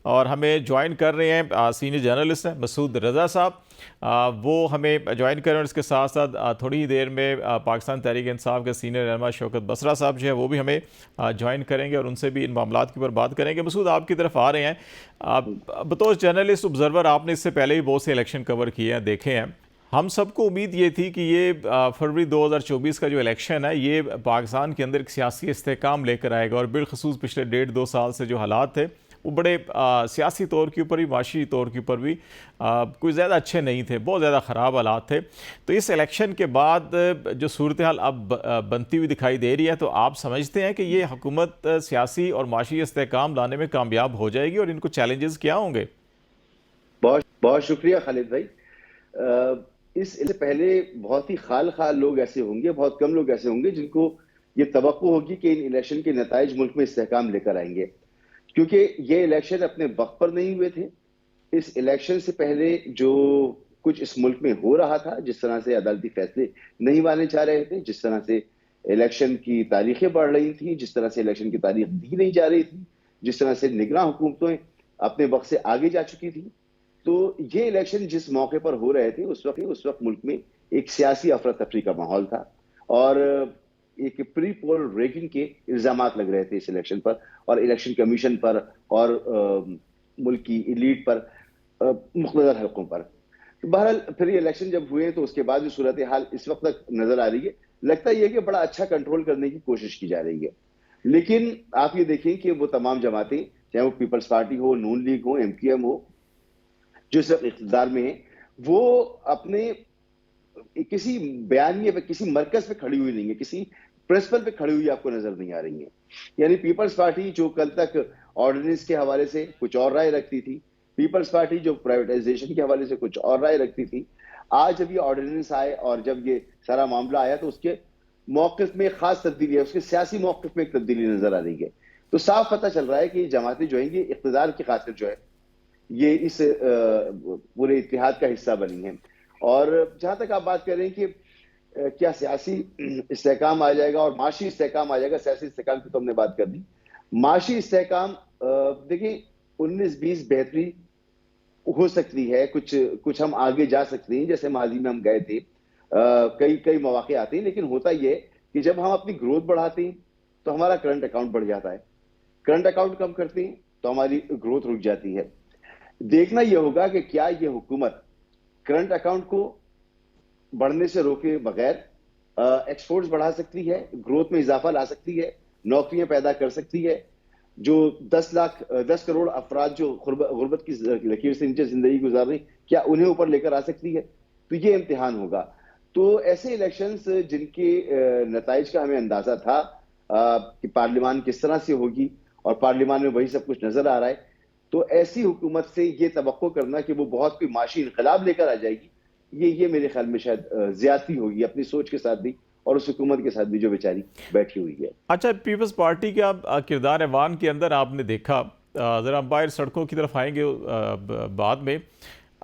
और हमें ज्वाइन कर रहे हैं सीनियर जर्नलिस्ट हैं मसूद रज़ा साहब। वो हमें ज्वाइन करें और इसके साथ साथ थोड़ी ही देर में पाकिस्तान तहरीक इंसाफ के सीनियर रहनुमा शौकत बसरा साहब जो है वो भी हमें ज्वाइन करेंगे और उनसे भी इन मामलों के ऊपर बात करेंगे। मसूद, आपकी तरफ आ रहे हैं। बतौर जर्नलिस्ट ऑब्जर्वर आपने इससे पहले भी बहुत से इलेक्शन कवर किए हैं, देखे हैं। हम सबको उम्मीद ये थी कि ये फरवरी 2024 का जो इलेक्शन है ये पाकिस्तान के अंदर एक सियासी इस्तेहकाम लेकर आएगा और बिलखसूस पिछले 1.5-2 साल से जो हालात थे वो बड़े सियासी तौर के ऊपर भी, माशी तौर के ऊपर भी कोई ज़्यादा अच्छे नहीं थे, बहुत ज़्यादा ख़राब हालात थे। तो इस इलेक्शन के बाद जो सूरत हाल अब बनती हुई दिखाई दे रही है, तो आप समझते हैं कि ये हुकूमत सियासी और माशी इस्तेहकाम लाने में कामयाब हो जाएगी और इनको चैलेंजेस क्या होंगे? बहुत बहुत शुक्रिया खालिद भाई। इससे पहले बहुत ही खाल खाल लोग ऐसे होंगे, बहुत कम लोग ऐसे होंगे जिनको ये तवक्को होगी कि इन इलेक्शन के नताइज मुल्क में इस्तेहकाम लेकर आएंगे, क्योंकि ये इलेक्शन अपने वक्त पर नहीं हुए थे। इस इलेक्शन से पहले जो कुछ इस मुल्क में हो रहा था, जिस तरह से अदालती फैसले नहीं माने जा रहे थे, जिस तरह से इलेक्शन की तारीखें बढ़ रही थी, जिस तरह से इलेक्शन की तारीख दी नहीं जा रही थी, जिस तरह से निगरान हुकूमतें अपने वक्त से आगे जा चुकी थी, तो ये इलेक्शन जिस मौके पर हो रहे थे उस वक्त मुल्क में एक सियासी अफरा तफरी का माहौल था और एक प्री पोल रेगिंग के इल्जामात लग रहे थे इस इलेक्शन पर और इलेक्शन कमीशन पर और मुल्क की इलीट पर, मुख्तलिफ हलकों पर। तो बहरहाल फिर ये इलेक्शन जब हुए तो उसके बाद जो सूरत हाल इस वक्त तक नजर आ रही है, लगता यह है कि बड़ा अच्छा कंट्रोल करने की कोशिश की जा रही है। लेकिन आप ये देखें कि वो तमाम जमातें, चाहे वो पीपल्स पार्टी हो, नून लीग हो, MQM हो, जो इस वक्त इख्तिदार में है, वो अपने किसी बयानिए पे, किसी मरकज पे खड़ी हुई नहीं है, किसी प्रिंसिपल पे खड़ी हुई आपको नजर नहीं आ रही है। यानी पीपल्स पार्टी जो कल तक ऑर्डिनेंस के हवाले से कुछ और राय रखती थी, पीपल्स पार्टी जो प्राइवेटाइजेशन के हवाले से कुछ और राय रखती थी, आज जब ये ऑर्डिनेंस आए और जब ये सारा मामला आया तो उसके मौकिफ में खास तब्दीली है, उसके सियासी मौकिफ में एक तब्दीली नजर आ रही है। तो साफ पता चल रहा है कि जमातें जो है ये इख्तिदार की खातिर जो है ये इस पूरे इत्तेहाद का हिस्सा बनी है। और जहां तक आप बात कर रहे हैं कि क्या सियासी इस्तेहकाम आ जाएगा और माशी इस्तेहकाम आ जाएगा, सियासी इस्तेहकाम की तो हमने बात कर दी। माशी इस्तेहकाम, देखिए 19-20 बेहतरी हो सकती है, कुछ हम आगे जा सकते हैं, जैसे माजी में हम गए थे। कई कई मौके आते हैं, लेकिन होता यह है कि जब हम अपनी ग्रोथ बढ़ाते हैं तो हमारा करंट अकाउंट बढ़ जाता है, करंट अकाउंट कम करते हैं तो हमारी ग्रोथ रुक जाती है। देखना यह होगा कि क्या यह हुकूमत करंट अकाउंट को बढ़ने से रोके बगैर एक्सपोर्ट्स बढ़ा सकती है, ग्रोथ में इजाफा ला सकती है, नौकरियां पैदा कर सकती है। जो 10 करोड़ अफराद जो गुर्बत की लकीर से नीचे जिंदगी गुजार रही, क्या उन्हें ऊपर लेकर आ सकती है? तो ये इम्तिहान होगा। तो ऐसे इलेक्शंस जिनके नताइज का हमें अंदाजा था कि पार्लियामान किस तरह से होगी और पार्लियामान में वही सब कुछ नजर आ रहा है, तो ऐसी हुकूमत से ये तवक्को करना कि वो बहुत कोई माशी इनकलाब लेकर आ जाएगी, ये मेरे ख्याल में शायद ज्यादती होगी अपनी सोच के साथ भी और उस हुकूमत के साथ भी जो बेचारी बैठी हुई है। अच्छा, पीपल्स पार्टी का किरदार ऐवान के अंदर आपने देखा, ज़रा हम बाहर सड़कों की तरफ आएंगे बाद में।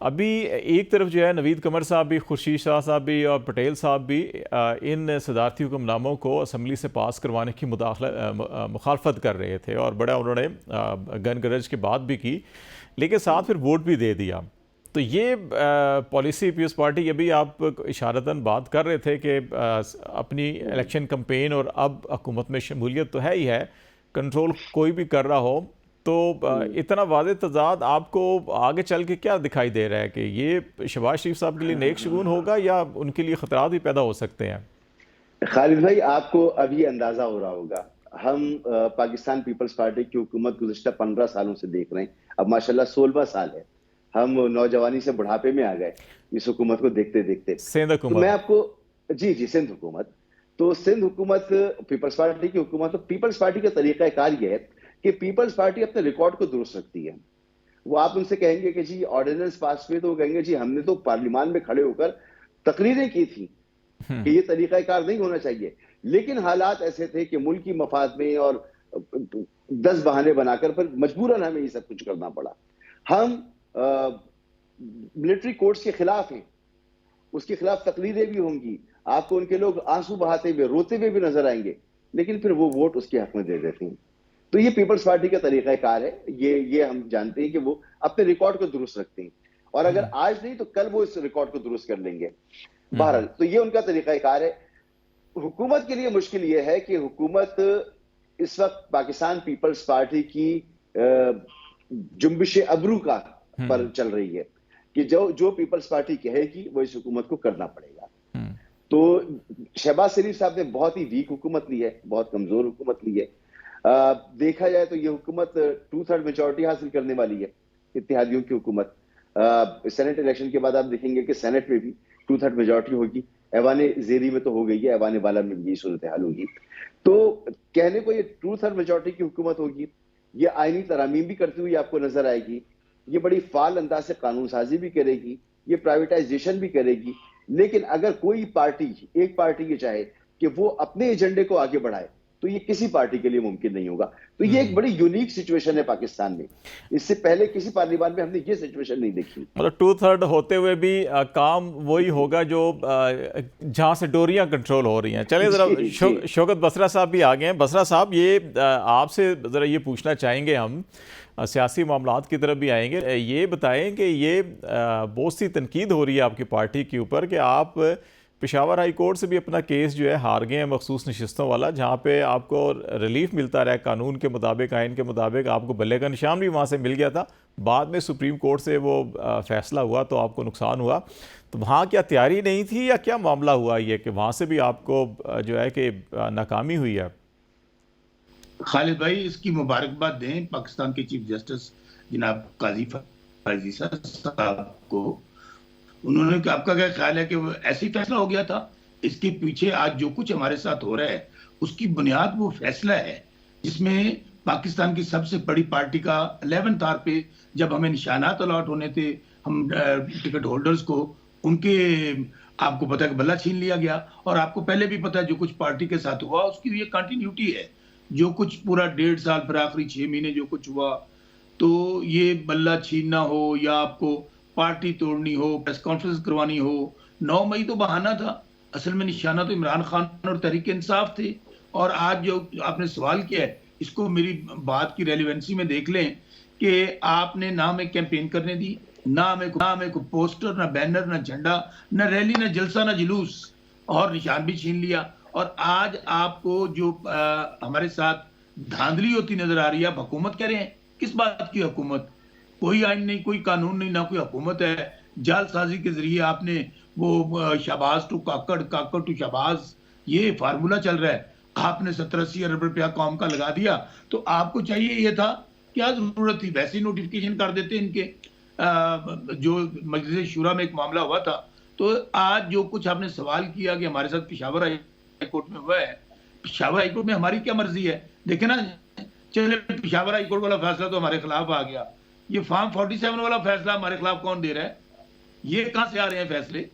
अभी एक तरफ जो है नवीद कमर साहब भी, खुर्शीद शाह साहब भी और पटेल साहब भी इन सदारती हुक्मनामों को असम्बली से पास करवाने की मुखालफत कर रहे थे और बड़ा उन्होंने गन गरज की बात भी की, लेकिन साथ फिर वोट भी दे दिया। तो ये पॉलिसी पीपल्स पार्टी, अभी आप इशारतन बात कर रहे थे कि अपनी इलेक्शन कैंपेन और अब हुकूमत में शमूलियत तो है ही है, कंट्रोल कोई भी कर रहा हो, तो इतना वाज़े तजाद आपको आगे चल के क्या दिखाई दे रहा है कि ये शहबाज शरीफ साहब के लिए नेक शगुन होगा या उनके लिए खतरात भी पैदा हो सकते हैं? खालिद भाई, आपको अभी अंदाजा हो रहा होगा, हम पाकिस्तान पीपल्स पार्टी की हुकूमत गुज़िश्ता 15 सालों से देख रहे हैं। अब माशाल्लाह 16वां साल है, हम नौजवानी से बुढ़ापे में आ गए इस हुकूमत को देखते देखते। सिंध तो हुकूमत, मैं आपको, जी सिंध हुकूमत, तो सिंध हुकूमत पीपल्स पार्टी की हुकूमत, तो पीपल्स पार्टी का तरीकाकार यह है कि पीपल्स पार्टी अपने रिकॉर्ड को दुरुस्त रखती है। वो आप उनसे कहेंगे कि जी ऑर्डिनेंस पास हुए, तो वो कहेंगे जी हमने तो पार्लियामान में खड़े होकर तकरीरें की थी कि ये तरीकाकार नहीं होना चाहिए, लेकिन हालात ऐसे थे कि मुल्क की मफाद में और 10 बहाने बनाकर फिर मजबूरन हमें ये सब कुछ करना पड़ा। हम मिलिट्री कोर्ट्स के खिलाफ हैं, उसके खिलाफ तकरीरें भी होंगी, आपको उनके लोग आंसू बहाते हुए, रोते हुए भी नजर आएंगे, लेकिन फिर वो वोट उसके हक में दे देते हैं। तो ये पीपल्स पार्टी का तरीकाकार है, ये हम जानते हैं कि वो अपने रिकॉर्ड को दुरुस्त रखते हैं, और अगर आज नहीं तो कल वो इस रिकॉर्ड को दुरुस्त कर लेंगे। बहरहाल तो ये उनका तरीकाकार है। हुकूमत के लिए मुश्किल ये है कि हुकूमत इस वक्त पाकिस्तान पीपल्स पार्टी की जुम्बिश अबरू का पर चल रही है कि जो पीपल्स पार्टी कहेगी वो इस हुकूमत को करना पड़ेगा। तो शहबाज शरीफ साहब ने बहुत ही वीक हुकूमत ली है, बहुत कमजोर हुकूमत ली है। देखा जाए तो ये हुकूमत 2/3 मेजोरिटी हासिल करने वाली है, इत्तेहादियों की हुकूमत। सेनेट इलेक्शन के बाद आप देखेंगे कि सेनेट में भी 2/3 मेजोरिटी होगी। ऐवान ज़ेरी में तो हो गई है, ऐवान बाला में भी सूरत हाल होगी। तो कहने को ये 2/3 मेजोरिटी की हुकूमत होगी, ये आईनी तरामीम भी करती हुई आपको नजर आएगी, ये बड़ी फाल अंदाज से कानून साजी भी करेगी, ये प्राइवेटाइजेशन भी करेगी। लेकिन अगर कोई पार्टी, एक पार्टी ये चाहे कि वो अपने एजेंडे को आगे बढ़ाए, तो ये किसी पार्टी के लिए मुमकिन नहीं होगा। तो ये एक बड़ी यूनिक सिचुएशन है पाकिस्तान में। इससे पहले किसी पार्लियामेंट में हमने ये सिचुएशन नहीं देखी। मतलब 2/3 होते हुए भी काम वही होगा जो जहां से डोरियां कंट्रोल हो रही हैं। चलिए जरा शौकत बसरा साहब भी आ गए हैं। बसरा साहब, ये आपसे जरा ये पूछना चाहेंगे, हम सियासी मामलात की तरफ भी आएंगे। ये बताएं कि ये बहुत सी तनकीद हो रही है आपकी पार्टी के ऊपर कि आप पेशावर हाई कोर्ट से भी अपना केस जो है हार गए हैं, मखसूस नशिस्तों वाला, जहाँ पे आपको रिलीफ मिलता रहा कानून के मुताबिक, आइन के मुताबिक। आपको बल्ले का निशान भी वहाँ से मिल गया था, बाद में सुप्रीम कोर्ट से वो फैसला हुआ तो आपको नुकसान हुआ। तो वहाँ क्या तैयारी नहीं थी या क्या मामला हुआ ये कि वहाँ से भी आपको जो है कि नाकामी हुई है? खालिद भाई, इसकी मुबारकबाद दें पाकिस्तान के चीफ जस्टिस जनाब काजी फैजी साहब को। उन्होंने, आपका क्या ख्याल है कि वो ऐसी फैसला हो गया था? इसके पीछे आज जो कुछ हमारे साथ हो रहा है उसकी बुनियाद वो फैसला है जिसमें पाकिस्तान की सबसे बड़ी पार्टी का 11th आवर पे जब हमें निशानात अलॉट होने थे, हम टिकट होल्डर्स को, उनके आपको पता है कि बल्ला छीन लिया गया। और आपको पहले भी पता है जो कुछ पार्टी के साथ हुआ उसकी ये कंटिन्यूटी है। जो कुछ पूरा 1.5 साल फिर आखिरी 6 महीने जो कुछ हुआ, तो ये बल्ला छीनना हो या आपको पार्टी तोड़नी हो, प्रेस कॉन्फ्रेंस करवानी हो, 9 मई तो बहाना था, असल में निशाना तो इमरान खान और तहरीक इंसाफ थे। और आज जो आपने सवाल किया है, इसको मेरी बात की रेलिवेंसी में देख लें कि आपने ना हमें कैंपेन करने दी, ना हमें कोई पोस्टर, ना बैनर, ना झंडा, ना रैली, ना जलसा, ना जुलूस, और निशान भी छीन लिया। और आज आपको जो हमारे साथ धांधली होती नजर आ रही है, आप हुकूमत कह रहे हैं। किस बात की हुकूमत? कोई आइन नहीं, कोई कानून नहीं, ना कोई हुकूमत है। जालसाजी के जरिए आपने वो शहबाज टू काकड़, काकड़ टू शहबाज, ये फार्मूला चल रहा है। आपने 70-80 अरब रुपया कौम का लगा दिया, तो आपको चाहिए ये था, क्या जरूरत थी? वैसे ही नोटिफिकेशन कर देते इनके। जो मजलिस शुरा में एक मामला हुआ था। तो आज जो कुछ आपने सवाल किया कि हमारे साथ पेशावर हाई कोर्ट में हुआ है, पेशावर हाई कोर्ट में हमारी क्या मर्जी है? देखे ना, चले पेशावर हाई कोर्ट वाला फैसला तो हमारे खिलाफ आ गया, ये फॉर्म 47 वाला फैसला हमारे खिलाफ कौन दे रहा है? ये कहां से आ रहे हैं फैसले?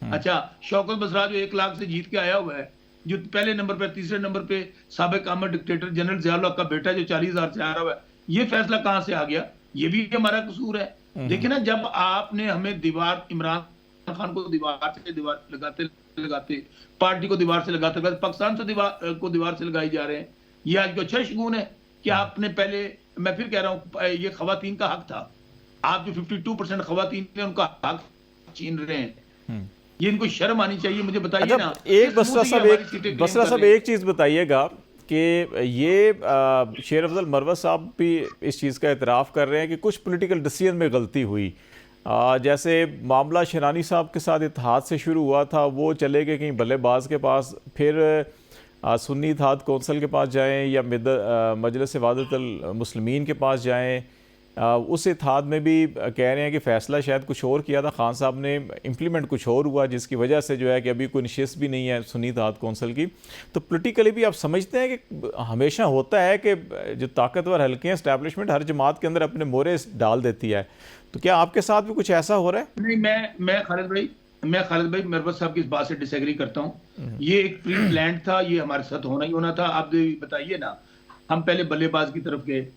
अच्छा, शौकत बसरा जो 1 लाख से जीत के आया हुआ है, जो पहले नंबर पे, तीसरे नंबर पे साबिक आमद डिक्टेटर जनरल ज़ियाउल हक का बेटा जो 40,000 से आ रहा है, ये फैसला कहां से आ गया? ये भी हमारा कसूर है। देखिए ना, जब आपने हमें दीवार, इमरान खान को दीवार से दीवार लगाते लगाते, पार्टी को दीवार से लगाते लगाते पाकिस्तान से दीवार से लगाई जा रहे हैं, ये आज को अच्छा शगुन है कि आपने पहले, मैं फिर कह रहा हूं, ये खवातीन का हक था। आप जो 52% खवातीन है उनका हक छीन रहे हैं। ये इनको शर्म आनी चाहिए। मुझे बताइए ना, एक बसरा साहब एक चीज बताइएगा कि ये शेर अफजल मरवत साहब भी इस चीज़ का एतराफ़ कर रहे हैं कि कुछ पॉलिटिकल डिसीजन में गलती हुई। जैसे मामला शनानी साहब के साथ इत्तेहाद से शुरू हुआ था, वो चले गए कहीं बल्लेबाज के पास, फिर सुन्नी इत्तेहाद कौंसिल के पास जाएं या मजलिस वादतुल मुस्लिमीन के पास जाएं। उस इत्तेहाद में भी कह रहे हैं कि फ़ैसला शायद कुछ और किया था खान साहब ने, इम्प्लीमेंट कुछ और हुआ, जिसकी वजह से जो है कि अभी कोई नशिस्त भी नहीं है सुन्नी इत्तेहाद कौंसिल की। तो पॉलिटिकली भी आप समझते हैं कि हमेशा होता है कि जो ताकतवर हल्के हैं, एस्टैब्लिशमेंट हर जमात के अंदर अपने मोहरे डाल देती है, तो क्या आपके साथ भी कुछ ऐसा हो रहा है? नहीं, मैं खालिद भाई मरवत साहब की इस बात से डिसएग्री करता हूँ। ये एक प्री प्लान था, ये हमारे साथ होना ही होना था। आप बताइए ना, हम पहले बल्लेबाज की तरफ गए।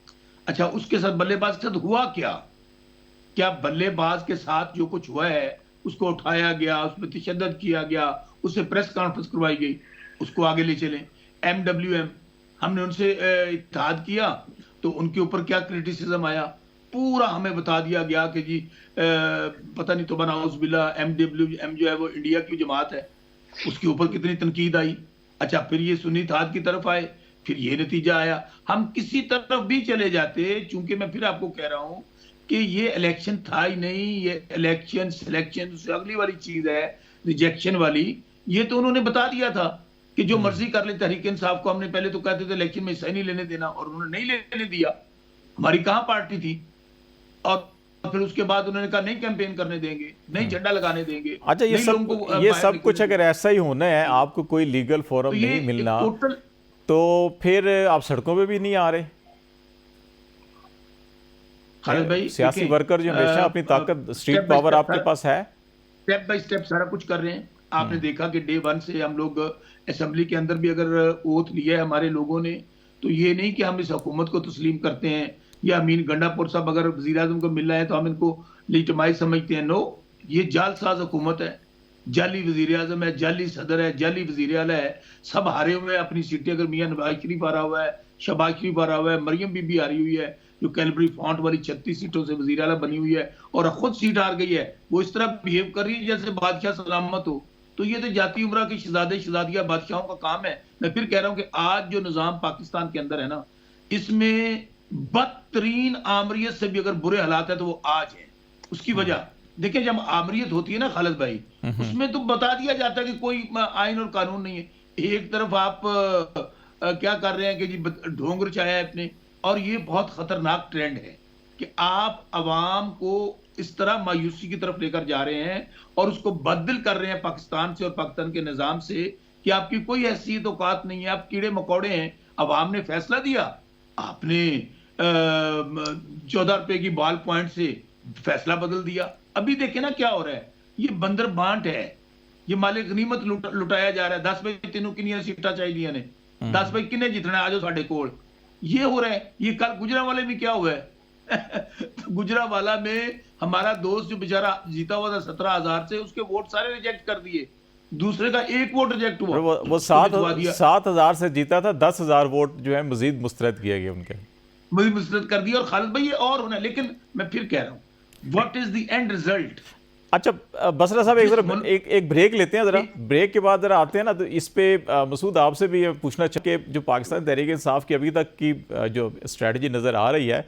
अच्छा, उसके साथ बल्लेबाज के साथ हुआ क्या बल्लेबाज के साथ जो कुछ हुआ है उसको उठाया गया, उस पर तशद्दुद किया गया, उससे प्रेस कॉन्फ्रेंस करवाई गई, उसको आगे ले चले। MWM हमने उनसे इत्तेहाद किया, तो उनके ऊपर क्या क्रिटिसिज्म आया, पूरा हमें बता दिया गया कि जी पता नहीं तो बनाउज़बिल्ला MWM जो है वो इंडिया की जमात है, उसके ऊपर कितनी तनकीद आई। अच्छा, फिर ये सुन्नी इत्तेहाद की तरफ आए, फिर ये नतीजा आया। हम किसी तरफ भी चले जाते, चूंकि मैं फिर आपको कह रहा हूं कि ये इलेक्शन था ही नहीं, ये इलेक्शन सिलेक्शन से अगली वाली चीज है, रिजेक्शन वाली। ये तो उन्होंने बता दिया था कि जो मर्जी कर ले तहरीक इंसाफ को। हमने पहले तो कहते थे इलेक्शन में हिस्सा ही नहीं लेने देना, और उन्होंने नहीं लेने दिया। हमारी कहां पार्टी थी? और फिर उसके बाद उन्होंने कहा नहीं कैंपेन करने देंगे, नहीं झंडा लगाने देंगे। अच्छा, ये सब कुछ अगर ऐसा ही होना है, आपको कोई लीगल फोरम तो नहीं मिलना, टोटल, तो फिर आप सड़कों पे भी नहीं आ रहे। खालिद भाई, सियासी वर्कर जो हमेशा अपनी ताकत, स्ट्रीट पावर आपके पास है, स्टेप बाय स्टेप सारा कुछ कर रहे हैं। आपने देखा कि डे 1 से हम लोग असेंबली के अंदर भी अगर ओथ लिया है हमारे लोगों ने, तो ये नहीं कि हम इस हुकूमत को तस्लीम करते हैं, या अमीन गंडापुर साहब अगर वज़ीर आज़म को मिल रहा है तो हम इनको लीटमाई समझते हैं। नो, ये जालसाज हुकूमत है, जाली वज़ीर आज़म है, जाली सदर है, जाली वज़ीर आला है, सब हारे हुए हैं अपनी सीटें। अगर मियां नवाज शरीफ आ रहा हुआ है, शहबाज शरीफ आ रहा हुआ है, मरियम बीबी आ रही हुई है जो कैलबरी फॉन्ट वाली 36 सीटों से वज़ीर आला बनी हुई है और खुद सीट हार गई है, वो इस तरह बिहेव कर रही है जैसे बादशाह सलामत हो। तो ये तो जाती उम्रा के शहजादे शहजादिया बादशाहों का काम है। मैं फिर कह रहा हूं कि आज जो निज़ाम पाकिस्तान के अंदर है ना, इसमें बदतरीन आमरीत से भी अगर बुरे हालात है तो वो आज है। उसकी वजह देखिए, जब आमरीत होती है ना खालिद भाई, उसमें तो बता दिया जाता है कि कोई आइन और कानून नहीं है। एक तरफ आप क्या कर रहे हैं कि जी ढोंग रचाया है अपने, और ये बहुत खतरनाक ट्रेंड है कि आप अवाम को इस तरह मायूसी की तरफ लेकर जा रहे हैं और उसको बदल कर रहे हैं पाकिस्तान से और पाकिस्तान के निजाम से कि आपकी कोई हैसियत औकात नहीं है, आप कीड़े मकोड़े हैं। अवाम ने फैसला दिया, आपने 14 रुपए की बॉल पॉइंट से फैसला बदल दिया। अभी देखे ना क्या हो रहा है, ये बंदर बांट है, ये मालिक गनीमत लुटाया जा रहा है। 10 बजे तेनों किनिया सीटा चाहिए ने, 10 बजे किन्ने जितना आ जाओ साढ़े कोल, ये हो रहा है। ये कल गुजरावाले में क्या हुआ है तो गुजरावाला में हमारा दोस्त जो बेचारा जीता हुआ था 17,000 से, उसके वोट सारे रिजेक्ट कर दिए, दूसरे का एक वोट रिजेक्ट हुआ। वो 7,000 से जीता था, 10,000 वोट जो है मजीद मुस्तरद किया गया उनके, मुस्तरद कर दिया। और खालिद भाई ये और होना है, लेकिन मैं फिर कह रहा हूं what is the end result. अच्छा बसरा साहब, एक ब्रेक लेते हैं, जरा ब्रेक के बाद जरा आते हैं ना, तो इस पे मसूद आपसे भी ये पूछना चाहिए कि जो पाकिस्तान तहरीक इंसाफ की अभी तक की जो स्ट्रेटजी नज़र आ रही है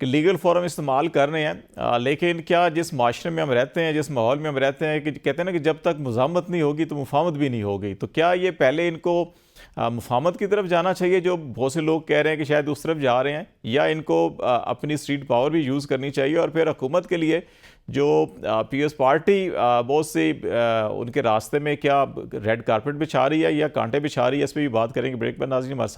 कि लीगल फोरम इस्तेमाल कर रहे हैं, लेकिन क्या जिस माशरे में हम रहते हैं, जिस माहौल में हम रहते हैं, कि कहते हैं ना कि जब तक मुज़ामत नहीं होगी तो मुफाहमत भी नहीं होगी, तो क्या ये पहले इनको मुफाहमत की तरफ जाना चाहिए, जो बहुत से लोग कह रहे हैं कि शायद उस तरफ जा रहे हैं, या इनको अपनी स्ट्रीट पावर भी यूज़ करनी चाहिए, और फिर हुकूमत के लिए जो पीएस पार्टी बहुत से उनके रास्ते में क्या रेड कारपेट बिछा रही है या कांटे बिछा रही है, इस पर भी बात करेंगे ब्रेक पर। नाज़रीन हमारे